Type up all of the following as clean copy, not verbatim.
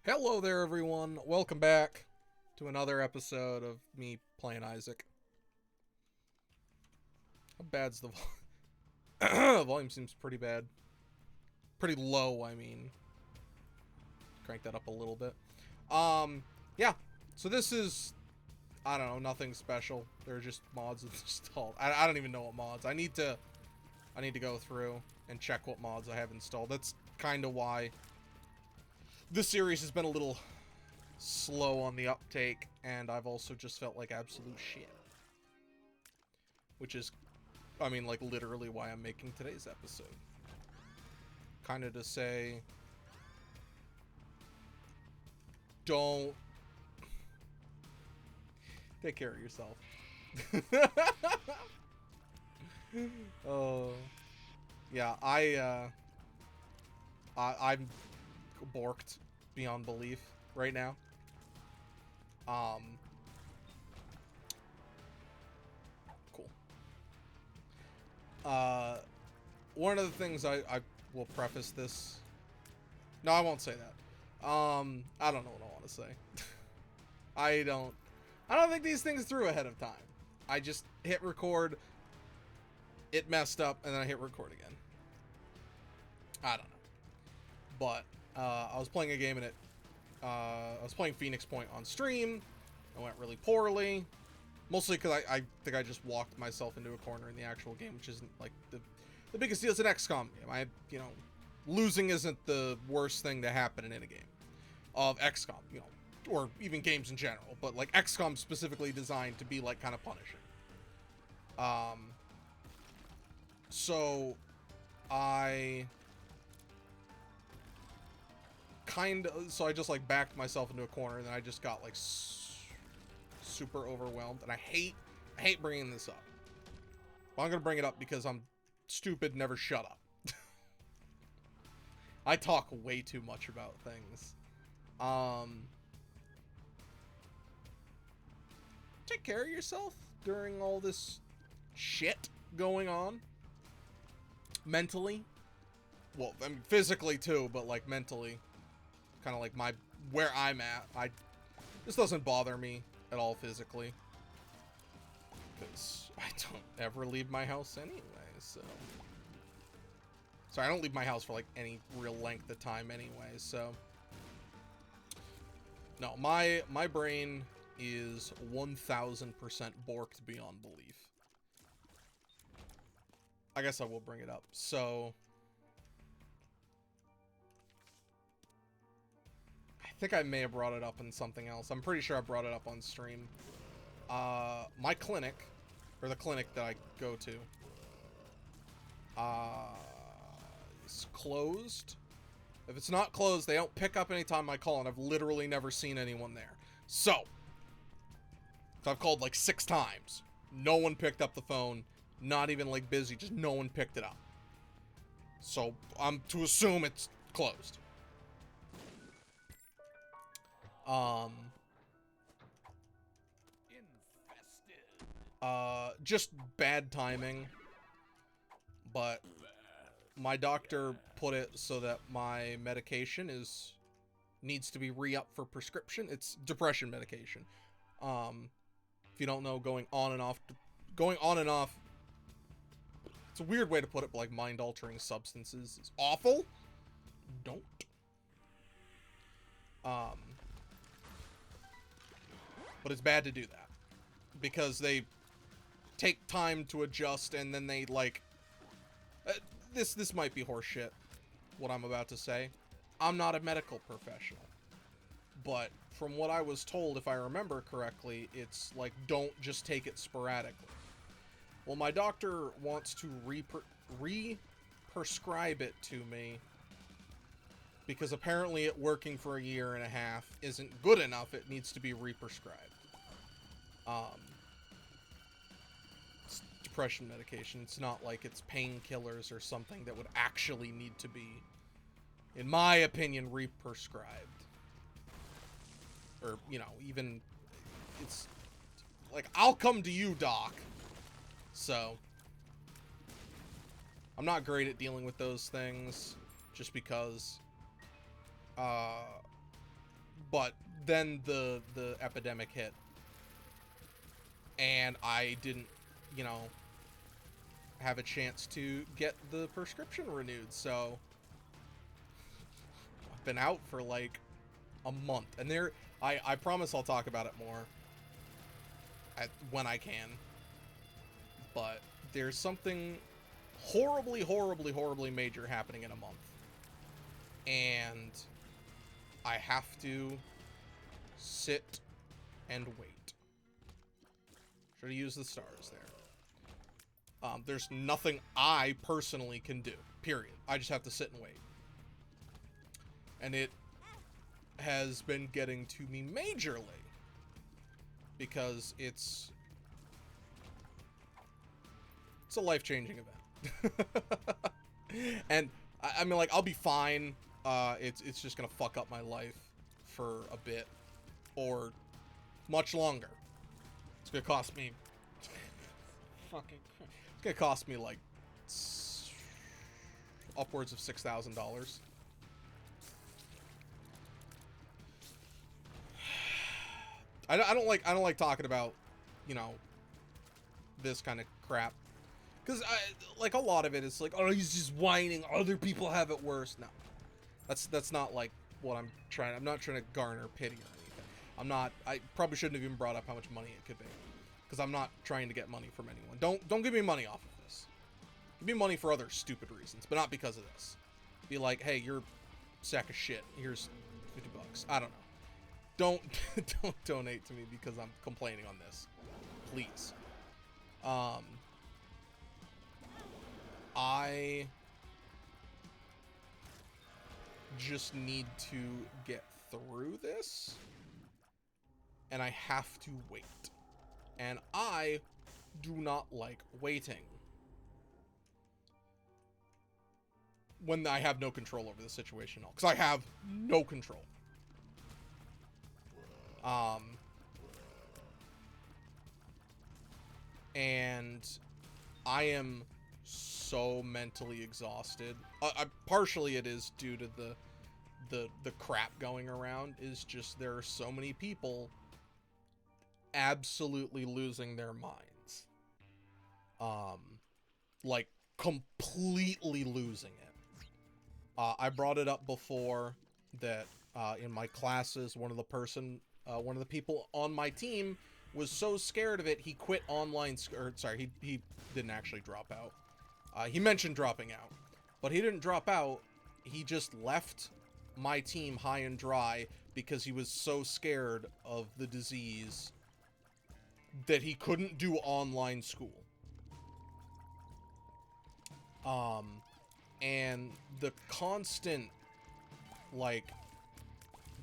Hello there, everyone. Welcome back to another episode of me playing Isaac. How bad's the volume? Volume seems pretty bad. Pretty low, I mean. Crank that up a little bit. Yeah. So this is, I don't know, nothing special. They're just mods installed. I don't even know what mods. I need to go through and check what mods I have installed. That's kind of why this series has been a little slow on the uptake, and I've also just felt like absolute shit. Which is, I mean, like, literally why I'm making today's episode. Kind of to say, don't take care of yourself. Oh, yeah, I'm borked beyond belief right now. Cool. One of the things I will preface this. No, I won't say that. I don't know what I want to say. I don't think these things through ahead of time. I just hit record, it messed up, and then I hit record again. I don't know. But I was playing a game and I was playing Phoenix Point on stream. It went really poorly. Mostly because I think I just walked myself into a corner in the actual game, which isn't like the biggest deal. It's an XCOM game. Losing isn't the worst thing to happen in any game of XCOM, or even games in general. But like XCOM specifically designed to be like kind of punishing. So I just like backed myself into a corner, and then I just got like super overwhelmed, and I hate bringing this up. Well, I'm gonna bring it up because I'm stupid, never shut up. I talk way too much about things. Take care of yourself during all this shit going on. Mentally. Well, I mean, physically too, but like mentally. Kind of like where I'm at. This doesn't bother me at all physically. Because I don't ever leave my house anyway, so. Sorry, I don't leave my house for like any real length of time anyway, so. No, my brain is 1000% borked beyond belief. I guess I will bring it up. So, I think I may have brought it up in something else. I'm pretty sure I brought it up on stream. My clinic, or the clinic that I go to, is closed. If it's not closed, they don't pick up anytime I call, and I've literally never seen anyone there. So I've called like 6 times. No one picked up the phone. Not even like busy, just no one picked it up. So I'm to assume it's closed. Just bad timing. But my doctor put it so that my medication needs to be re-upped for prescription. It's depression medication. If you don't know, going on and off, it's a weird way to put it, but like mind-altering substances is awful. Don't. But it's bad to do that because they take time to adjust, and then they like this might be horseshit, what I'm about to say. I'm not a medical professional, but from what I was told, if I remember correctly, it's like, don't just take it sporadically. Well, my doctor wants to re-prescribe it to me because apparently it working for a year and a half isn't good enough. It needs to be re-prescribed. It's depression medication. It's not like it's painkillers or something that would actually need to be, in my opinion, re-prescribed. Or, even, it's like, I'll come to you, doc. So, I'm not great at dealing with those things, just because, But then the epidemic hit, and I didn't, you know, have a chance to get the prescription renewed, so I've been out for like a month. And I promise I'll talk about it more when I can. But there's something horribly, horribly, horribly major happening in a month. And I have to sit and wait. Should have used the stars there. There's nothing I personally can do, period. I just have to sit and wait. And it has been getting to me majorly. Because it's a life-changing event. And, I mean, like, I'll be fine. It's just gonna fuck up my life for a bit. Or much longer. It's gonna cost me... fucking crap. It's gonna cost me, like, upwards of $6,000. I don't like talking about, you know, this kind of crap. Because, like, a lot of it is like, oh, he's just whining. Other people have it worse. No. That's not, like, what I'm trying... I'm not trying to garner pity or anything. I'm not... I probably shouldn't have even brought up how much money it could be. Because I'm not trying to get money from anyone. Don't give me money off of this. Give me money for other stupid reasons, but not because of this. Be like, hey, you're a sack of shit. Here's $50. I don't know. Don't donate to me because I'm complaining on this. Please. I just need to get through this. And I have to wait. And I do not like waiting. When I have no control over the situation. Because I have no control. And I am so mentally exhausted. Partially it is due to the crap going around. Is just there are so many people absolutely losing their minds. Like completely losing it. I brought it up before that in my classes, one of the people on my team was so scared of it, he quit online, he didn't actually drop out. He mentioned dropping out, but he didn't drop out. He just left my team high and dry because he was so scared of the disease that he couldn't do online school. And the constant, like,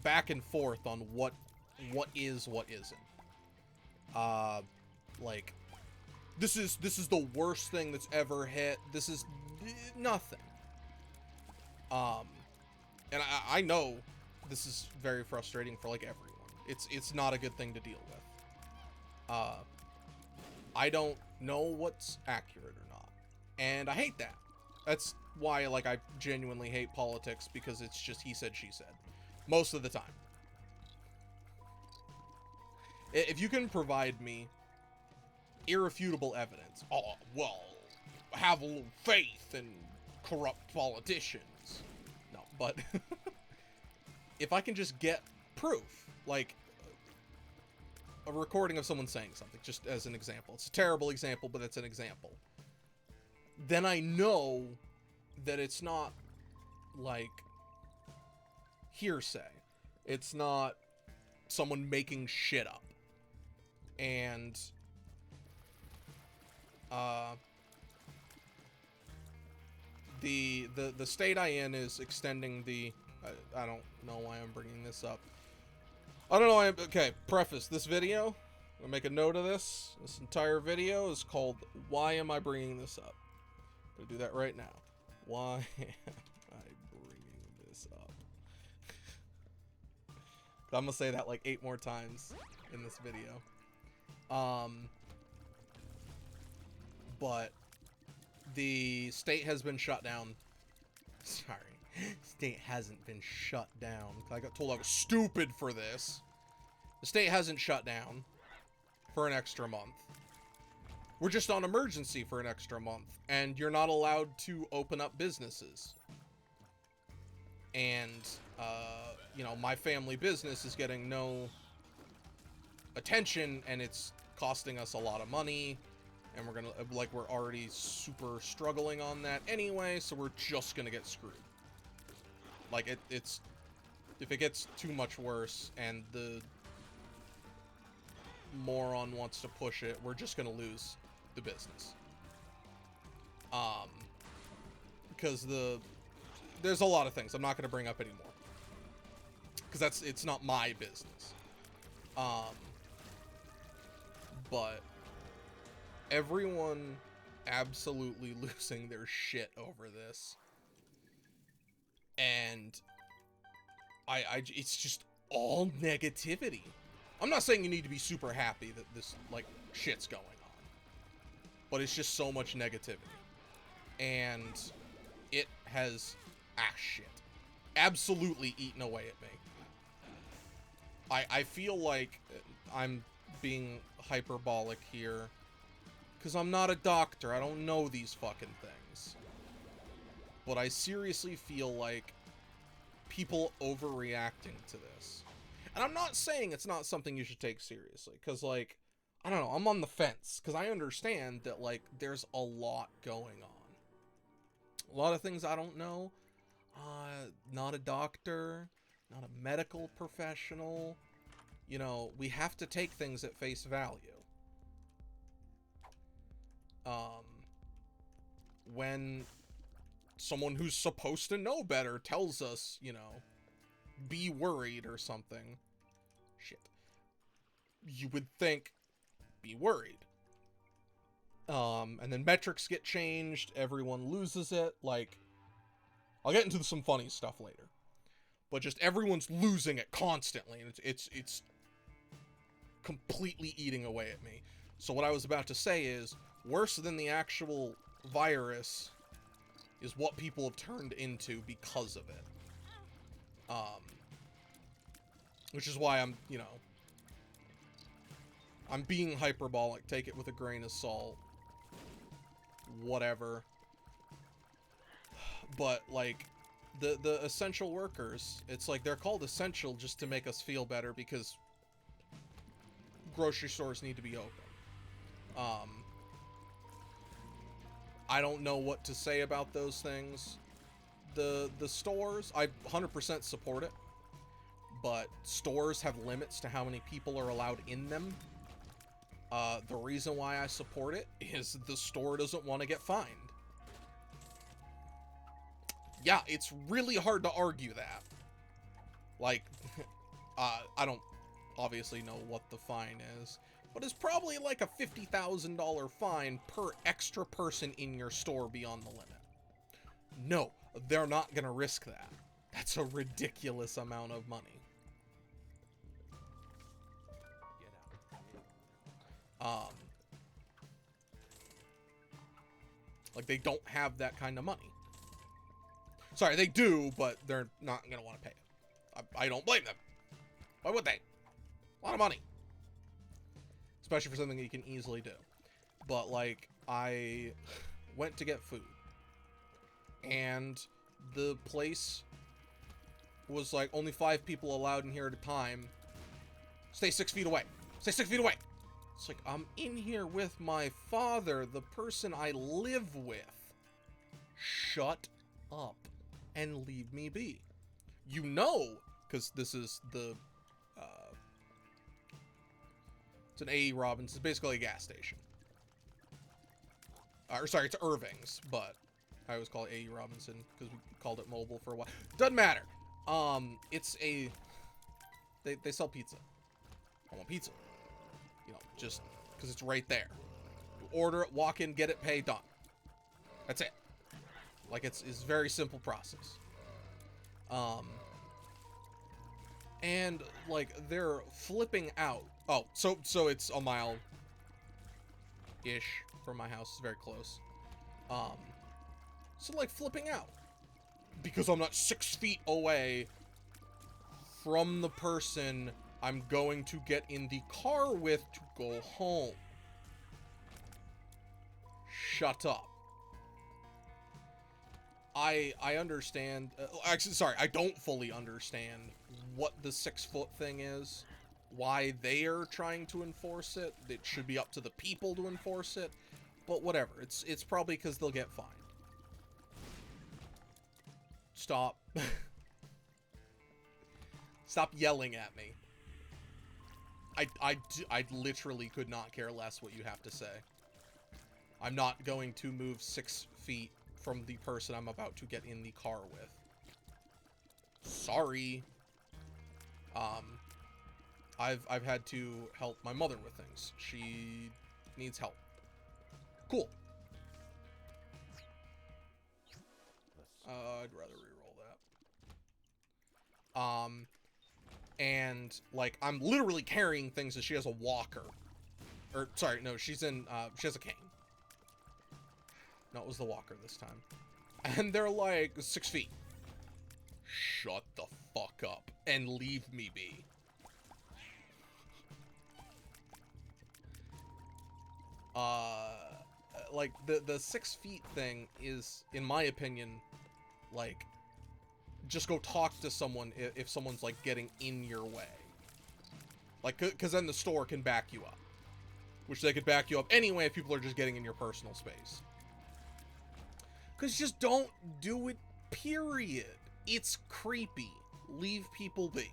back and forth on what is, what isn't. Like, this is the worst thing that's ever hit. This is nothing. And I know this is very frustrating for, like, everyone. It's not a good thing to deal with. I don't know what's accurate or not. And I hate that. That's why, like, I genuinely hate politics, because it's just he said, she said. Most of the time. If you can provide me irrefutable evidence, oh, well, have a little faith in corrupt politicians. No, but if I can just get proof, like a recording of someone saying something, just as an example. It's a terrible example, but it's an example. Then I know that it's not, like, hearsay. It's not someone making shit up. And, the state I in is extending the, I don't know why I'm bringing this up. I don't know, okay, preface, this video, I'll make a note of this. This entire video is called, Why Am I Bringing This Up? I'm gonna do that right now. Why am I bringing this up? I'm gonna say that like 8 more times in this video. But the state has been shut down. Sorry. State hasn't been shut down. I got told I was stupid for this. The state hasn't shut down for an extra month. We're just on emergency for an extra month, and you're not allowed to open up businesses. And, you know, my family business is getting no attention, and it's costing us a lot of money, and we're gonna, like, we're already super struggling on that anyway, so we're just gonna get screwed. Like, it's, if it gets too much worse, and the moron wants to push it, we're just gonna lose the business. Because there's a lot of things I'm not gonna bring up anymore. Because it's not my business. But everyone absolutely losing their shit over this. And it's just all negativity. I'm not saying you need to be super happy that this, like, shit's going on. But it's just so much negativity. And it has, shit, absolutely eaten away at me. I feel like I'm being hyperbolic here. Because I'm not a doctor. I don't know these fucking things. But I seriously feel like people overreacting to this. And I'm not saying it's not something you should take seriously. Because, like, I don't know, I'm on the fence. Because I understand that, like, there's a lot going on. A lot of things I don't know. Not a doctor. Not a medical professional. You know, we have to take things at face value. When someone who's supposed to know better tells us, you know, be worried or something, shit, you would think, be worried. And then metrics get changed, everyone loses it, like, I'll get into some funny stuff later, but just everyone's losing it constantly, and it's completely eating away at me. So what I was about to say is, worse than the actual virus is what people have turned into because of it. Which is why I'm, you know, I'm being hyperbolic. Take it with a grain of salt. Whatever. But, like, the essential workers, it's like they're called essential just to make us feel better because grocery stores need to be open. I don't know what to say about those things. The stores, I 100% support it. But stores have limits to how many people are allowed in them. The reason why I support it is the store doesn't want to get fined. Yeah, it's really hard to argue that. Like, I don't obviously know what the fine is, but it's probably like a $50,000 fine per extra person in your store beyond the limit. No, they're not gonna risk that. That's a ridiculous amount of money. Like, they don't have that kind of money. Sorry, they do, but they're not gonna want to pay it. I don't blame them. Why would they? A lot of money. Especially for something that you can easily do. But, like, I went to get food. And the place was like, only 5 people allowed in here at a time. Stay 6 feet away. Stay 6 feet away. It's like, I'm in here with my father, the person I live with. Shut up and leave me be. You know, because this is the, it's an A.E. Robbins. It's basically a gas station. Or sorry, it's Irving's, but I always call it A.E. Robinson because we called it mobile for a while. Doesn't matter. It's a, they sell pizza. I want pizza. You know, just because it's right there. You order it, walk in, get it, pay, done. That's it. Like, it's a very simple process. And, like, they're flipping out. Oh, so it's a mile-ish from my house. It's very close. So, like, flipping out. because I'm not 6 feet away from the person I'm going to get in the car with to go home. Shut up. I understand. Actually, sorry, I don't fully understand what the 6-foot thing is. Why they are trying to enforce it. It should be up to the people to enforce it. But whatever. It's probably because they'll get fined. Stop. Stop yelling at me. I literally could not care less what you have to say. I'm not going to move 6 feet from the person I'm about to get in the car with. Sorry. I've had to help my mother with things. She needs help. Cool. I'd rather reroll that. And like I'm literally carrying things as she has a walker. Or sorry, no, she has a cane. No, it was the walker this time. And they're like 6 feet. Shut the fuck up and leave me be. Like the 6 feet thing is, in my opinion, like, just go talk to someone if someone's like getting in your way. Like, cause then the store can back you up, which they could back you up anyway if people are just getting in your personal space. Cause just don't do it, period. It's creepy. Leave people be.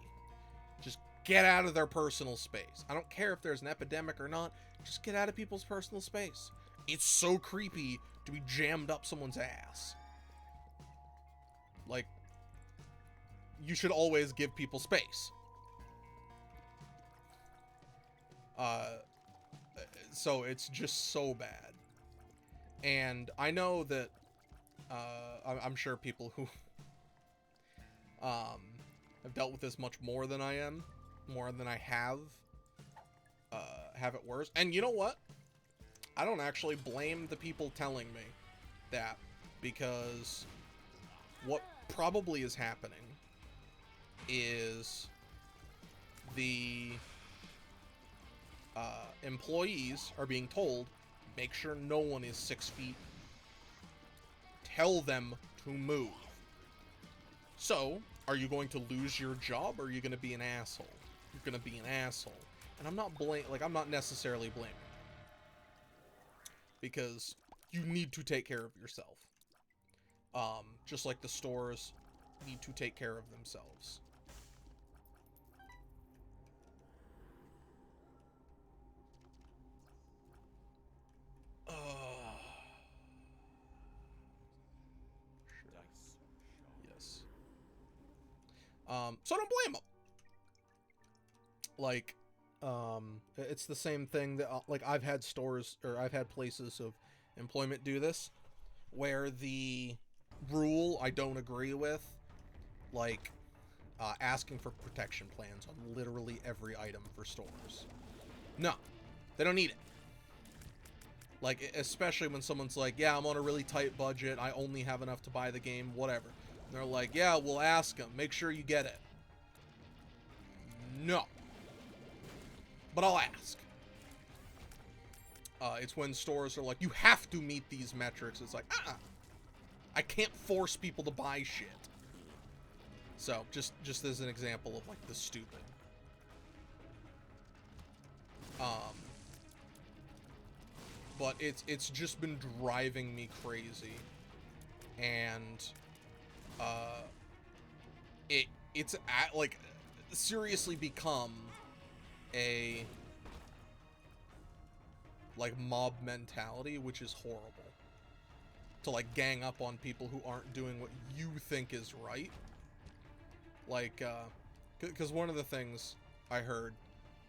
Just get out of their personal space. I don't care if there's an epidemic or not. Just get out of people's personal space. It's so creepy to be jammed up someone's ass. Like, you should always give people space. So it's just so bad. And I know that, I'm sure people who, have dealt with this much more than I have it worse. And you know what? I don't actually blame the people telling me that, because what probably is happening is the employees are being told, make sure no one is 6 feet. Tell them to move. So, are you going to lose your job, or are you going to be an asshole? You're going to be an asshole. And I'm not necessarily blaming you, because you need to take care of yourself. Just like the stores need to take care of themselves. Yes. So I don't blame them. Like, it's the same thing that, like, I've had stores, or I've had places of employment do this, where the rule I don't agree with, like, asking for protection plans on literally every item for stores. No, they don't need it. Like, especially when someone's like, yeah, I'm on a really tight budget, I only have enough to buy the game, whatever. And they're like, yeah, we'll ask them, make sure you get it. No. But I'll ask. It's when stores are like, you have to meet these metrics. It's like, I can't force people to buy shit. So, just as an example of, like, the stupid. But it's just been driving me crazy. And, it's like, seriously become a, like, mob mentality, which is horrible. To, like, gang up on people who aren't doing what you think is right. Like, because one of the things I heard,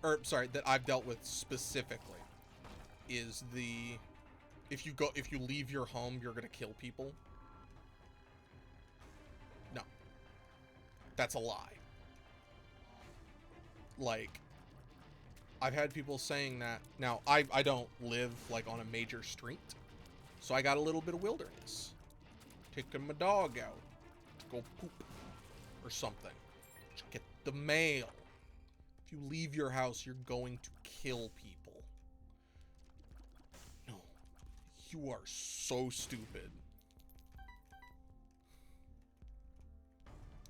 or, sorry, that I've dealt with specifically, is if you leave your home, you're gonna kill people. No. That's a lie. Like, I've had people saying that. Now, I don't live, like, on a major street, so I got a little bit of wilderness. Taking my dog out to go poop or something. Get the mail. If you leave your house, you're going to kill people. No. You are so stupid.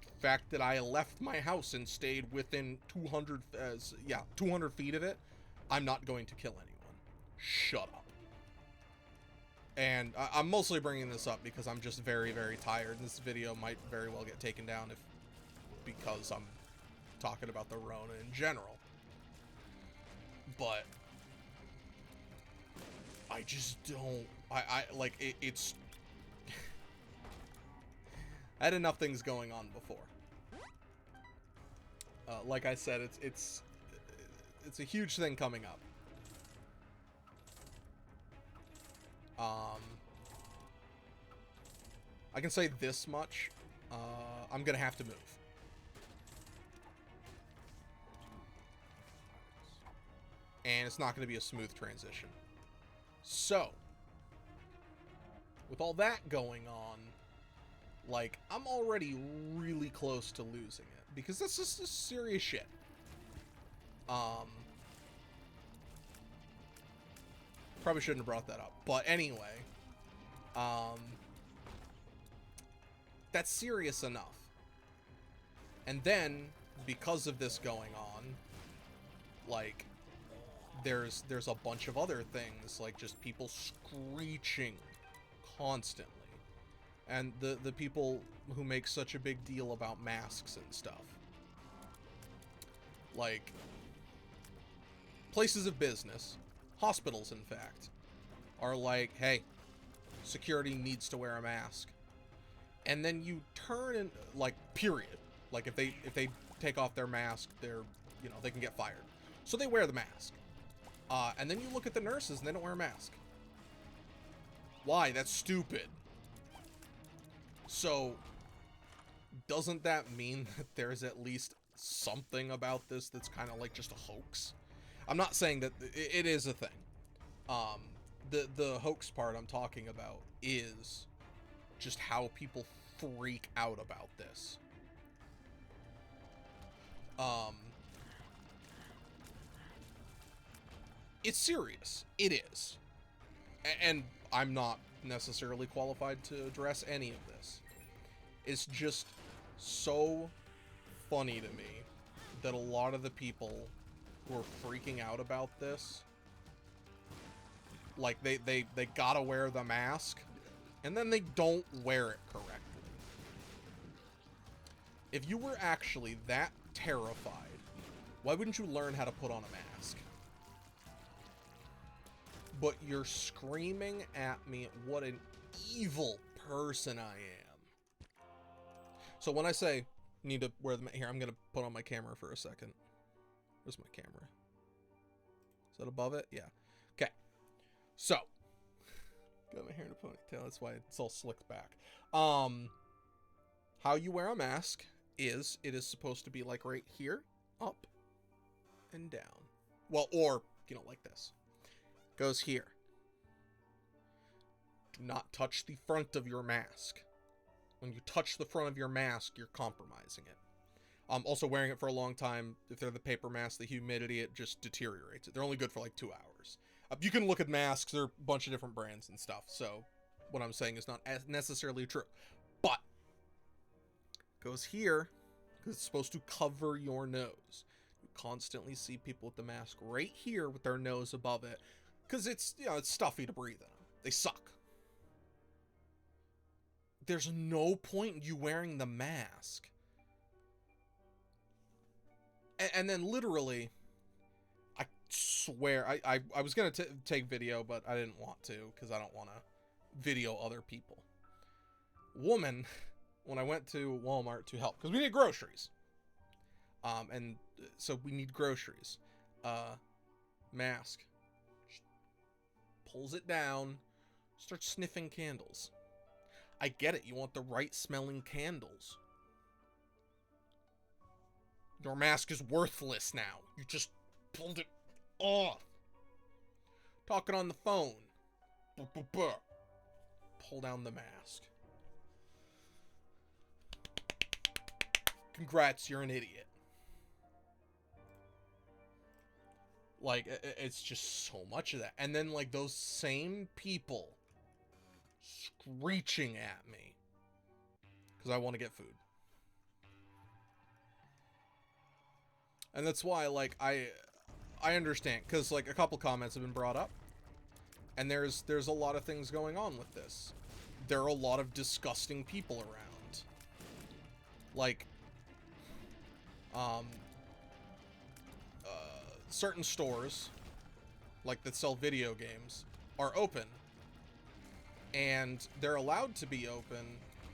The fact that I left my house and stayed within 200 feet of it, I'm not going to kill anyone. Shut up. And I'm mostly bringing this up because I'm just very, very tired. And this video might very well get taken down because I'm talking about the Rona in general. But I just don't. It's. I had enough things going on before. Like I said, it's a huge thing coming up. I can say this much. I'm gonna have to move. And it's not gonna be a smooth transition. So, with all that going on, like, I'm already really close to losing it. Because this is just serious shit. Probably shouldn't have brought that up. But anyway, that's serious enough. And then, because of this going on, like, there's a bunch of other things, like just people screeching constantly. And the people who make such a big deal about masks and stuff. Like, places of business, hospitals in fact, are like, hey, security needs to wear a mask. And then you turn and, like, period. Like, if they take off their mask, they can get fired. So they wear the mask. And then you look at the nurses and they don't wear a mask. Why? That's stupid. So, doesn't that mean that there's at least something about this that's kind of like just a hoax? I'm not saying that it is a thing. The hoax part I'm talking about is just how people freak out about this. It's serious. It is. And I'm not necessarily qualified to address any of this. It's just so funny to me that a lot of the people who are freaking out about this, like, they gotta wear the mask, and then they don't wear it correctly. If you were actually that terrified, why wouldn't you learn how to put on a mask? But you're screaming at me what an evil person I am. So when I say need to wear them here, I'm gonna put on my camera for a second. Where's my camera? Is that above it? Yeah. Okay. So got my hair in a ponytail. That's why it's all slicked back. How you wear a mask is it is supposed to be like right here, up and down. Well, or like this. Goes here. Do not touch the front of your mask. When you touch the front of your mask, you're compromising it. Also, wearing it for a long time, if they're the paper mask, the humidity, it just deteriorates it. They're only good for like 2 hours. You can look at masks. There are a bunch of different brands and stuff. So what I'm saying is not necessarily true. But goes here because it's supposed to cover your nose. You constantly see people with the mask right here with their nose above it. Because it's, it's stuffy to breathe in them. They suck. There's no point in you wearing the mask. And then literally, I swear, I was going to take video, but I didn't want to because I don't want to video other people. Woman, when I went to Walmart to help, because we need groceries. And so we need groceries. Mask. Pulls it down, starts sniffing candles. I get it, you want the right smelling candles. Your mask is worthless now. You just pulled it off. Talking on the phone. Pull down the mask. congrats, you're an idiot. Like, it's just so much of that. And then, like, those same people screeching at me because I want to get food. And that's why, like, I understand, because, like, a couple comments have been brought up, and there's a lot of things going on with this. There are a lot of disgusting people around. Like, certain stores, like, that sell video games, are open, and they're allowed to be open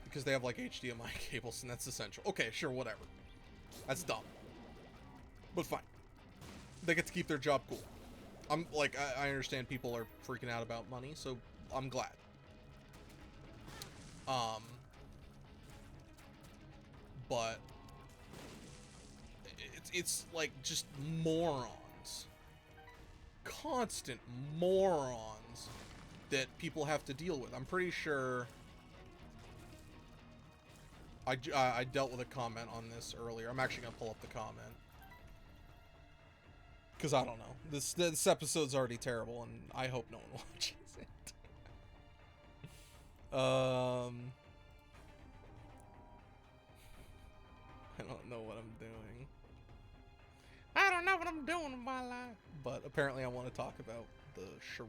because they have, like, HDMI cables, and that's essential. Okay, sure, whatever. That's dumb. But fine. They get to keep their job cool. I'm, like, I understand people are freaking out about money, so I'm glad. But it's like, just morons. Constant morons that people have to deal with. I'm pretty sure I dealt with a comment on this earlier. I'm actually gonna pull up the comment, because I don't know. This episode's already terrible, and I hope no one watches it. I don't know what I'm doing. I don't know what I'm doing in my life. But apparently I want to talk about the Sharona.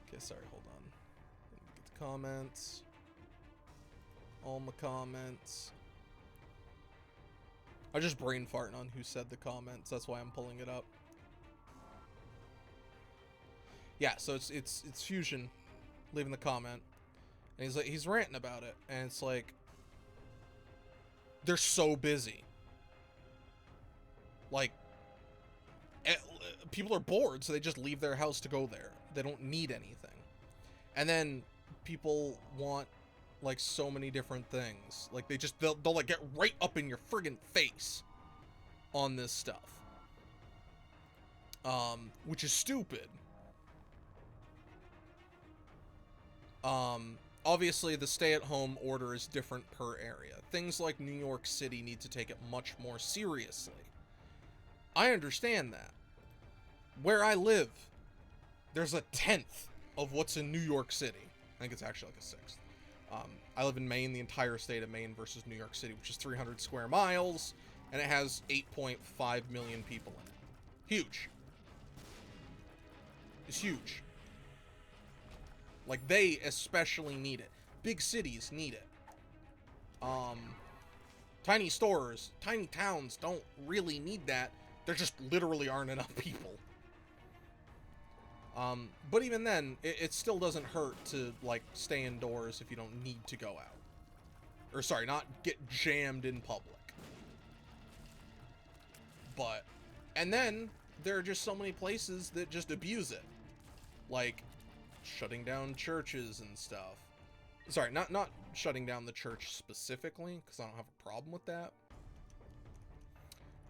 Okay, sorry, hold on. Let me get the comments. All my comments. I just brain farting on who said the comments. That's why I'm pulling it up. Yeah, so it's Fusion leaving the comment, and he's ranting about it, and it's like, they're so busy. Like, people are bored, so they just leave their house to go there. They don't need anything. And then people want, like, so many different things. Like, they'll like get right up in your friggin' face on this stuff. Which is stupid. Obviously the stay-at-home order is different per area. Things like New York City need to take it much more seriously. I understand that. Where I live, there's a 10th of what's in New York City. I think it's actually like a 6th. I live in Maine, the entire state of Maine versus New York City, which is 300 square miles, and it has 8.5 million people in it. Huge. It's huge. Like, they especially need it. Big cities need it. Tiny stores, tiny towns don't really need that. There just literally aren't enough people. But even then, it still doesn't hurt to, like, stay indoors if you don't need to go out. Or, sorry, not get jammed in public. But, and then, there are just so many places that just abuse it. Like, shutting down churches and stuff. Sorry, not shutting down the church specifically, because I don't have a problem with that.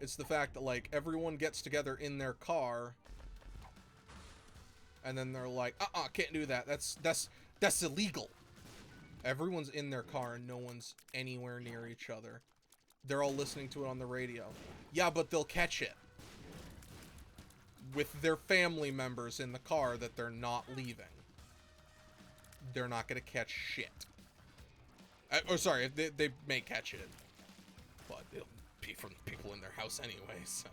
It's the fact that, like, everyone gets together in their car, and then they're like, can't do that. That's illegal. Everyone's in their car and no one's anywhere near each other. They're all listening to it on the radio. Yeah, but they'll catch it. With their family members in the car that they're not leaving. They're not going to catch shit. Sorry, they may catch it. But it'll be from people in their house anyway, so.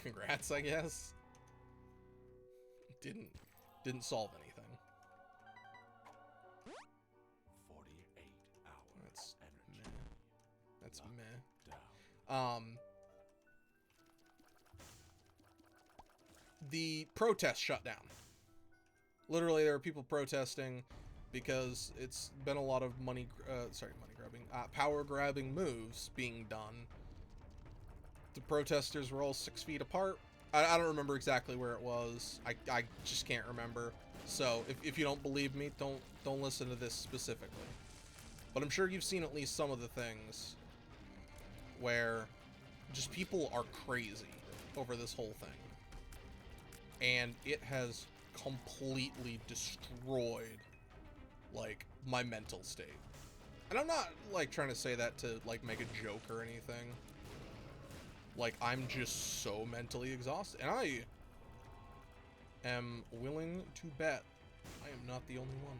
Congrats, I guess. Didn't solve anything. 48 hours. That's meh. The protest shut down. Literally, there are people protesting because it's been a lot of power grabbing moves being done. The protesters were all 6 feet apart. I don't remember exactly where it was. I just can't remember. So if you don't believe me, don't listen to this specifically. But I'm sure you've seen at least some of the things where just people are crazy over this whole thing. And it has completely destroyed, like, my mental state. And I'm not, like, trying to say that to, like, make a joke or anything. Like, I'm just so mentally exhausted. And I am willing to bet I am not the only one.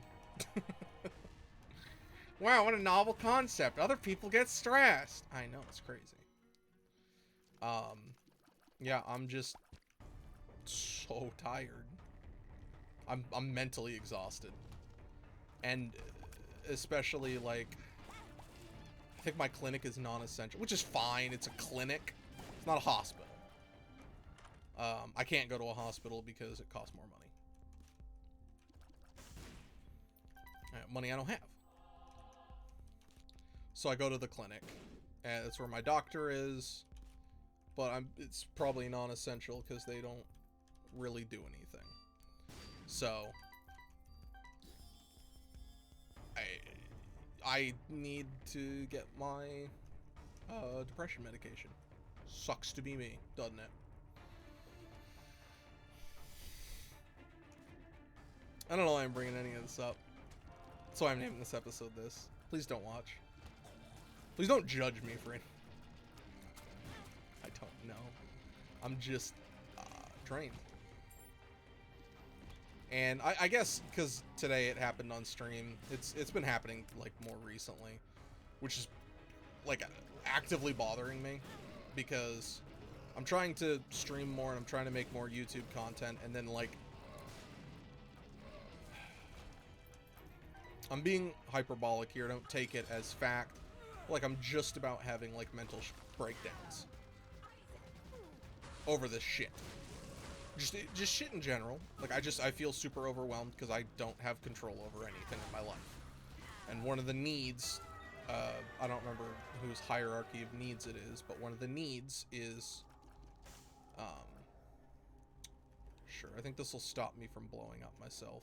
Wow, what a novel concept. Other people get stressed. I know, it's crazy. Yeah, I'm just so tired. I'm mentally exhausted. And especially, like, I think my clinic is non-essential, which is fine. It's a clinic. It's not a hospital. I can't go to a hospital because it costs more money. Money I don't have. So I go to the clinic, and that's where my doctor is, but it's probably non-essential because they don't really do anything. So I need to get my depression medication. Sucks to be me, doesn't it? I don't know why I'm bringing any of this up. That's why I'm naming this episode this. Please don't watch. Please don't judge me for it. I don't know. I'm just drained. And I guess because today it happened on stream, it's been happening like more recently, which is like actively bothering me because I'm trying to stream more and I'm trying to make more YouTube content, and then like I'm being hyperbolic here, don't take it as fact. Like, I'm just about having, like, mental breakdowns over this shit. Just shit in general. Like, I feel super overwhelmed because I don't have control over anything in my life. And one of the needs, I don't remember whose hierarchy of needs it is, but one of the needs is, sure, I think this will stop me from blowing up myself.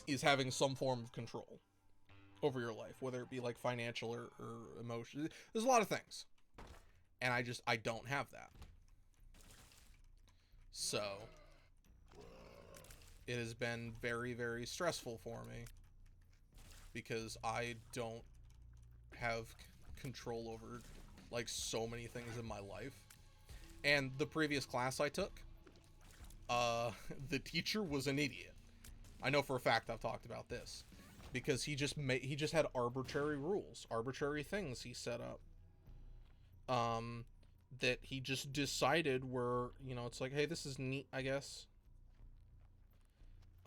Is having some form of control over your life, whether it be like financial or emotional. There's a lot of things. And I don't have that. So it has been very, very stressful for me because I don't have control over like so many things in my life. And the previous class I took, the teacher was an idiot. I know for a fact I've talked about this because he just had arbitrary rules, arbitrary things he set up. That he just decided were, you know, it's like, hey, this is neat, I guess.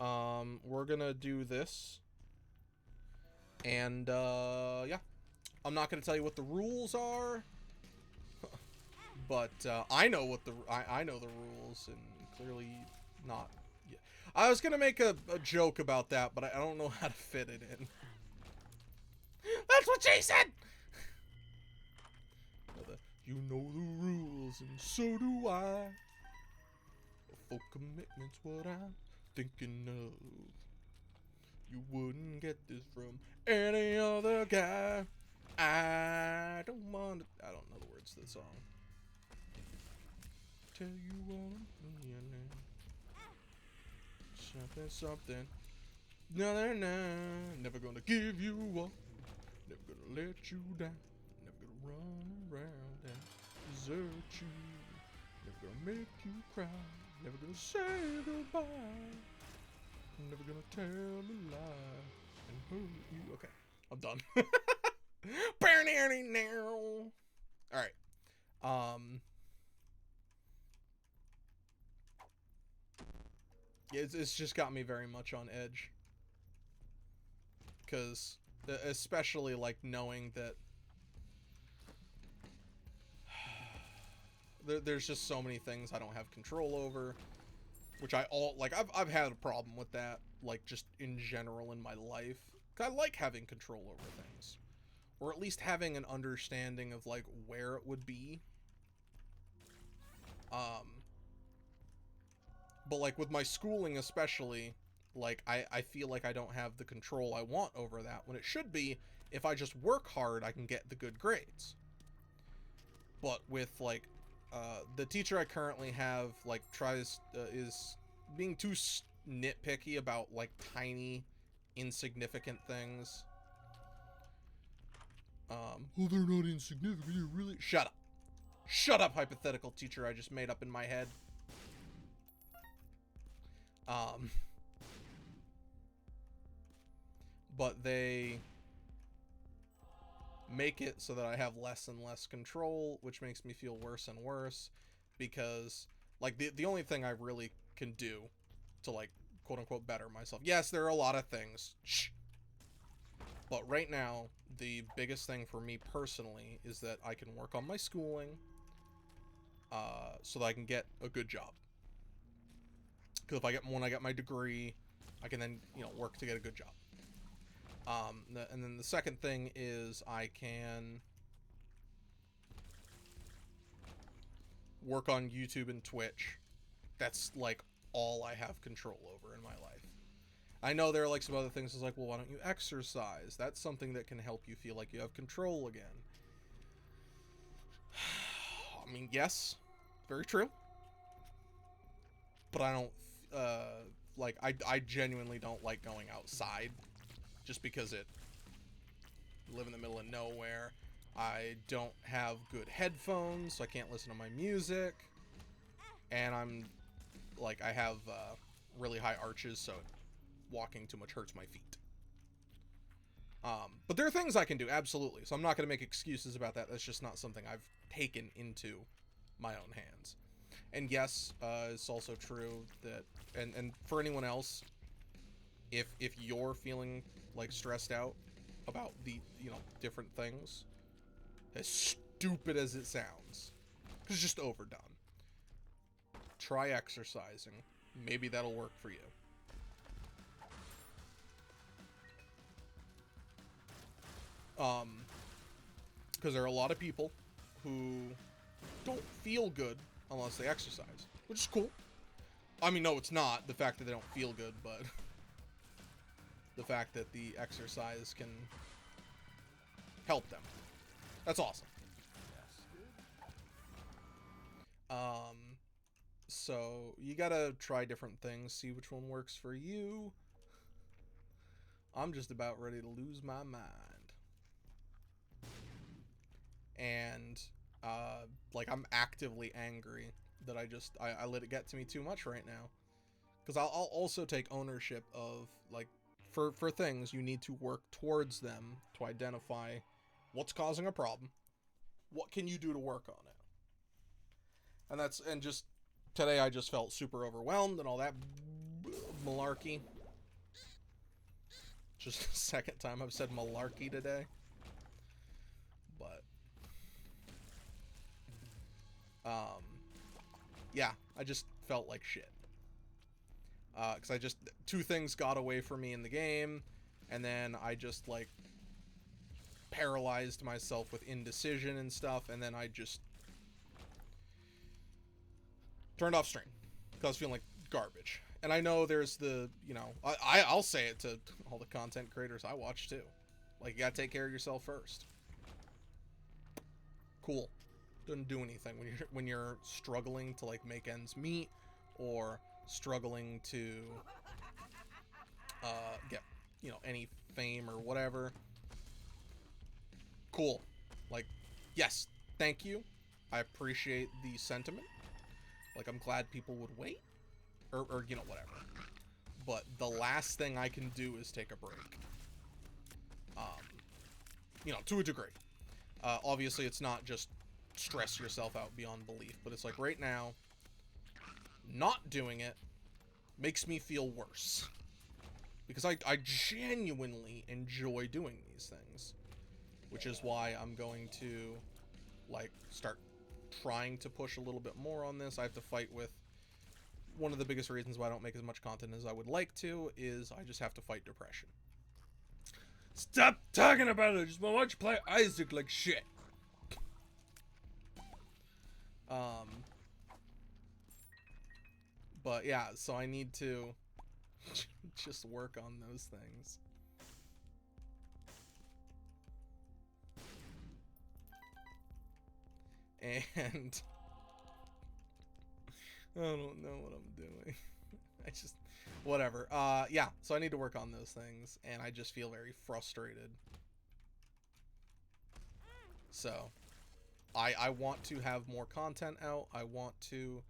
We're gonna do this. And, yeah. I'm not gonna tell you what the rules are. But, I know what I know the rules, and clearly not. Yeah. I was gonna make a joke about that, but I don't know how to fit it in. That's what she said! You know the rules, and so do I. Full commitment's what I'm thinking of. You wouldn't get this from any other guy. I don't want to. I don't know the words to the song. Tell you what I'm feeling. Something, something. No, no, no. Never gonna give you up. Never gonna let you down. Never gonna run around and desert you. Never gonna make you cry. Never gonna say goodbye. Never gonna tell a lie and hurt you. Okay, I'm done. Alright. It's just got me very much on edge. Because, especially, like, knowing that there's just so many things I don't have control over. Which I've had a problem with that, like, just in general in my life. 'Cause I like having control over things. Or at least having an understanding of, like, where it would be. But, like, with my schooling especially, like, I feel like I don't have the control I want over that. When it should be, if I just work hard, I can get the good grades. But with, like, the teacher I currently have, like, is being too nitpicky about like tiny, insignificant things. Oh, they're not insignificant. You're really shut up. Shut up, hypothetical teacher I just made up in my head. But they make it so that I have less and less control, which makes me feel worse and worse, because like the only thing I really can do to like quote unquote better myself. Yes, there are a lot of things. Shh. But right now, the biggest thing for me personally is that I can work on my schooling, so that I can get a good job. Because when I get my degree, I can then, you know, work to get a good job. And then the second thing is I can work on YouTube and Twitch. That's like all I have control over in my life. I know there are like some other things. It's like, well, why don't you exercise? That's something that can help you feel like you have control again. I mean, yes, very true. But I don't, like, I genuinely don't like going outside just because I live in the middle of nowhere. I don't have good headphones, so I can't listen to my music. And I'm, like, I have really high arches, so walking too much hurts my feet. But there are things I can do, absolutely. So I'm not going to make excuses about that. That's just not something I've taken into my own hands. And yes, it's also true that, and for anyone else, if you're feeling like stressed out about the, you know, different things, as stupid as it sounds, because it's just overdone, try exercising. Maybe that'll work for you. Because there are a lot of people who don't feel good unless they exercise, which is cool. I mean, no, it's not the fact that they don't feel good, but the fact that the exercise can help them. That's awesome. So you gotta try different things, see which one works for you. I'm just about ready to lose my mind. And, like, I'm actively angry that I let it get to me too much right now. Because I'll also take ownership of, like, for things, you need to work towards them to identify what's causing a problem. What can you do to work on it? And just today I just felt super overwhelmed and all that malarkey. Just the second time I've said malarkey today. But yeah, I just felt like shit. Because two things got away from me in the game, and then I just, like, paralyzed myself with indecision and stuff, and then I just turned off stream, because I was feeling like garbage. And I know there's the, you know, I'll say it to all the content creators I watch, too. Like, you gotta take care of yourself first. Cool. Doesn't do anything when you're struggling to, like, make ends meet, or struggling to get, you know, any fame or whatever. Cool. Like, yes, thank you. I appreciate the sentiment. Like, I'm glad people would wait, or you know, whatever. But the last thing I can do is take a break. You know, to a degree. Obviously, it's not just stress yourself out beyond belief, but it's like right now, not doing it makes me feel worse. Because I genuinely enjoy doing these things. Which is why I'm going to, like, start trying to push a little bit more on this. I have to fight with one of the biggest reasons why I don't make as much content as I would like to is I just have to fight depression. Stop talking about it. I just want to watch you play Isaac like shit. But yeah, so I need to just work on those things. And I don't know what I'm doing. I just, whatever. Yeah, so I need to work on those things, and I just feel very frustrated. So, I want to have more content out. I want to,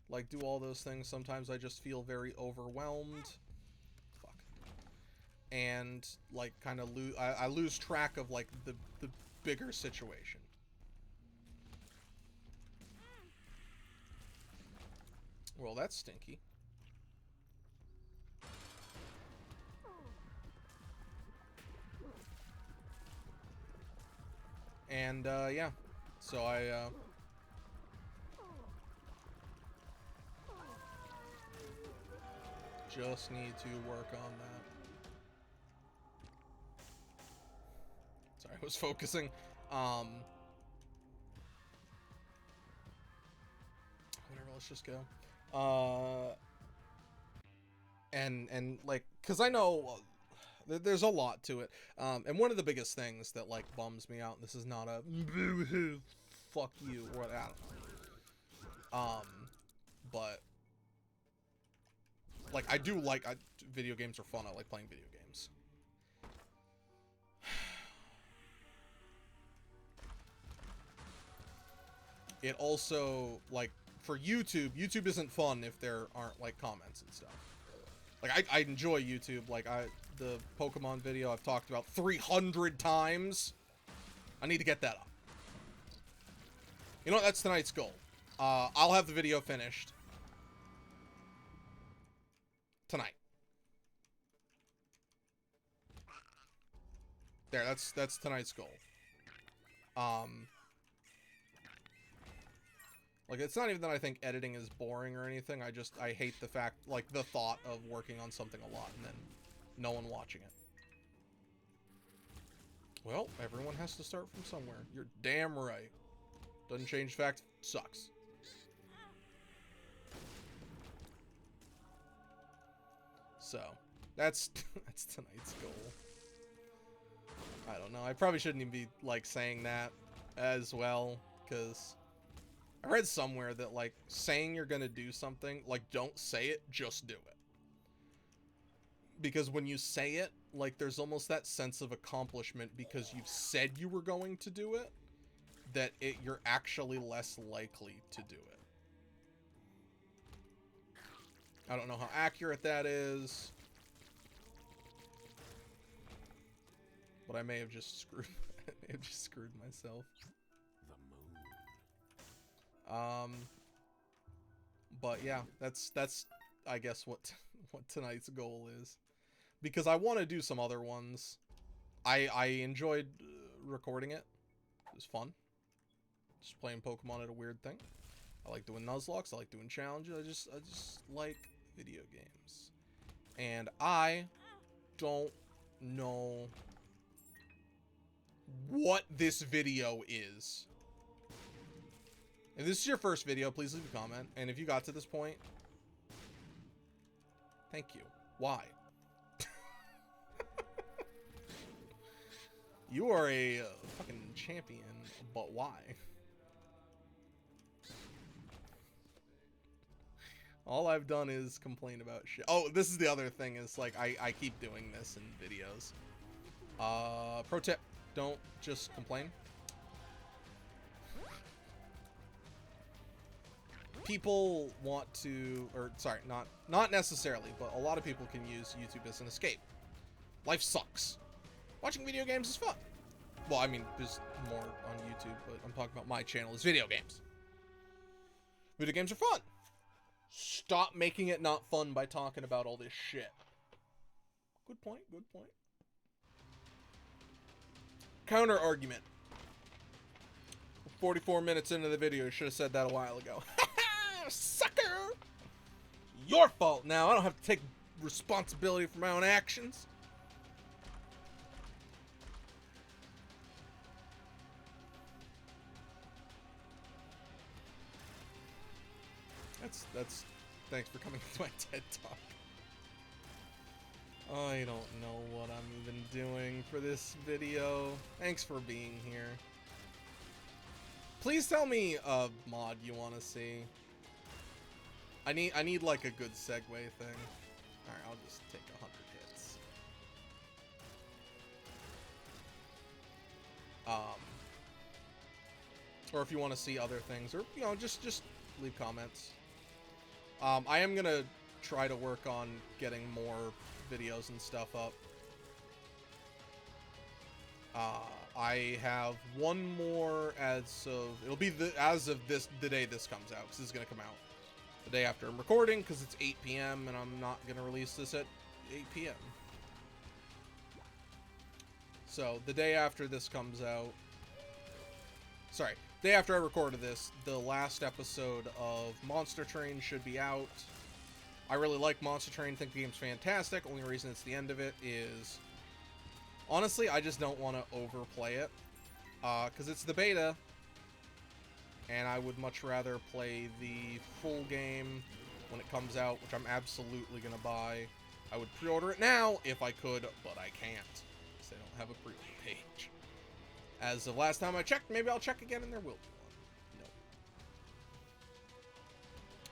like, do all those things. Sometimes I just feel very overwhelmed. Fuck. And, like, kind of I lose track of, like, the bigger situation. Well, that's stinky. And, yeah. So I, just need to work on that. Sorry, I was focusing. Whatever, let's just go. And like, cause I know there's a lot to it. And one of the biggest things that like bums me out, and this is not a fuck you or that. But like I do like video games are fun. I like playing video games. It also, like, for YouTube isn't fun if there aren't like comments and stuff. Like I enjoy YouTube. Like the Pokemon video I've talked about 300 times. I need to get that up. You know what? That's tonight's goal. I'll have the video finished tonight. There, that's tonight's goal. Like, it's not even that I think editing is boring or anything. I hate the fact, like, the thought of working on something a lot and then no one watching it. Well, everyone has to start from somewhere. You're damn right. Doesn't change the fact, sucks. So, that's tonight's goal. I don't know. I probably shouldn't even be, like, saying that as well, because I read somewhere that, like, saying you're gonna do something, like, don't say it, just do it. Because when you say it, like, there's almost that sense of accomplishment because you've said you were going to do it, that you're actually less likely to do it. I don't know how accurate that is, but I may have just screwed myself. The moon. But yeah, that's I guess what tonight's goal is, because I want to do some other ones. I enjoyed recording it. It was fun. Just playing Pokemon at a weird thing. I like doing Nuzlocke. I like doing challenges. I just like video games. And I don't know what this video is. If this is your first video, please leave a comment. And if you got to this point, thank you. Why? You are a fucking champion, but why? All I've done is complain about shit. Oh, this is the other thing, is like I keep doing this in videos. Pro tip, don't just complain. People want to, or sorry, not necessarily, but a lot of people can use YouTube as an escape. Life sucks. Watching video games is fun. Well, I mean, there's more on YouTube, but I'm talking about my channel is video games. Video games are fun. Stop making it not fun by talking about all this shit. Good point, good point. Counter argument. 44 minutes into the video, should have said that a while ago. Sucker! Your fault now. I don't have to take responsibility for my own actions. That's thanks for coming to my TED Talk. I don't know what I'm even doing for this video. Thanks for being here. Please tell me a mod you want to see. I need like a good segue thing. All right, I'll just take 100 hits. Or if you want to see other things, or you know, just leave comments. I am gonna try to work on getting more videos and stuff up. I have one more as of it'll be the day this comes out, because this is gonna come out the day after I'm recording, because it's 8 p.m. and I'm not gonna release this at 8 p.m. So the day after this comes out, sorry, day after I recorded this, the last episode of Monster Train should be out. I really like Monster Train, think the game's fantastic. Only reason it's the end of it is, honestly, I just don't want to overplay it. Because it's the beta, and I would much rather play the full game when it comes out, which I'm absolutely going to buy. I would pre-order it now if I could, but I can't, because they don't have a pre-order page. As of last time I checked, maybe I'll check again and there will be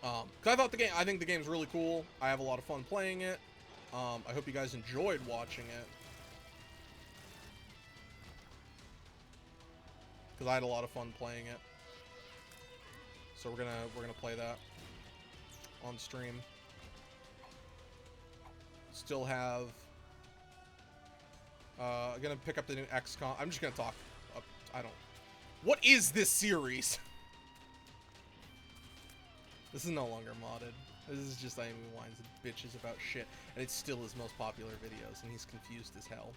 one. No. Because I think the game's really cool. I have a lot of fun playing it. I hope you guys enjoyed watching it. Because I had a lot of fun playing it. So we're gonna play that on stream. Still have gonna pick up the new XCOM. I'm just gonna talk. I don't. What is this series? This is no longer modded. This is just Ayumu whines and bitches about shit, and it's still his most popular videos, and he's confused as hell.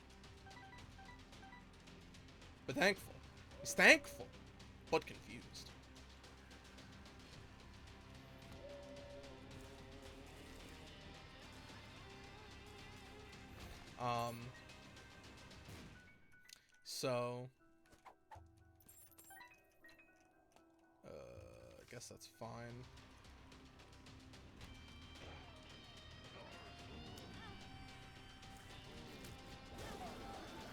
But thankful. He's thankful, but confused. So, I guess that's fine.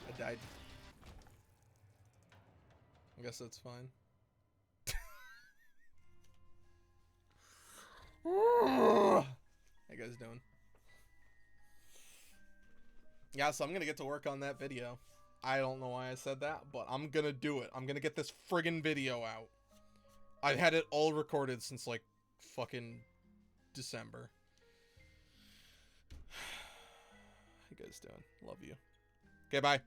I died. I guess that's fine. How you guys doing? Yeah, so I'm gonna get to work on that video. I don't know why I said that, but I'm gonna do it. I'm gonna get this friggin' video out. I've had it all recorded since, like, fucking December. How you guys doing? Love you. Okay, bye.